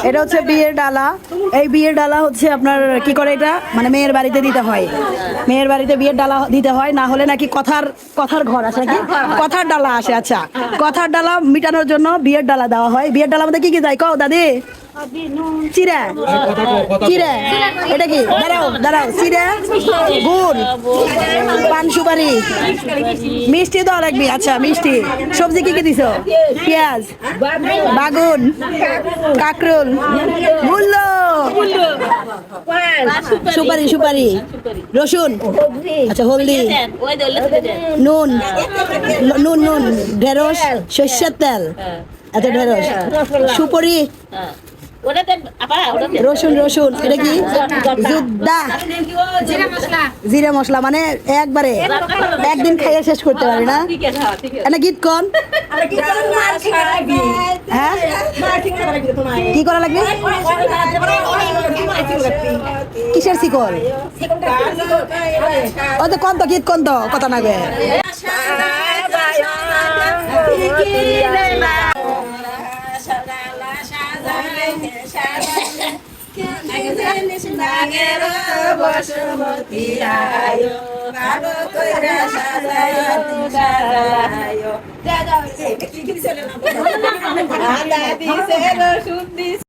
এটা হচ্ছে বিয়ের ডালা। এই বিয়ের ডালা হচ্ছে আপনার কি করে এটা মানে মেয়ের বাড়িতে দিতে হয়, মেয়ের বাড়িতে বিয়ের ডালা দিতে হয়, না হলে নাকি কথার কথার ঘর আসে নাকি কথার ডালা আসে। আচ্ছা, কথার ডালা মিটানোর জন্য বিয়ের ডালা দেওয়া হয়। বিয়ের ডালা মধ্যে কি কি যায় কও দাদি? চিরা, চিরা, এটা কি? দাঁড়াও দাঁড়াও, চিরা, গুড়, পান সুপারি, মিষ্টি দাও লাগবে। আচ্ছা মিষ্টি, সবজি কি কি দিছো? পেঁয়াজ, বাগুন, কাকরুল, মূল্য, সুপারি, সুপারি, রসুন, আচ্ছা হলদি, নুন, নুন, নুন, ঢেঁড়স, সর্ষের তেল, আচ্ছা ঢেঁড়স, সুপারি, রসুন, রসুন, এটা কি? জুদ্দা, জিরা মশলা, মানে একবারে একদিন খাইয়ে শেষ করতে পারি না। এটা গীত কন। হ্যাঁ, কি করা লাগবে? কিসের শিকল? ও তো কন তো, গীত কন তো, কথা না গে। বসুমতী আয়ো ভালো কইরা সাজায়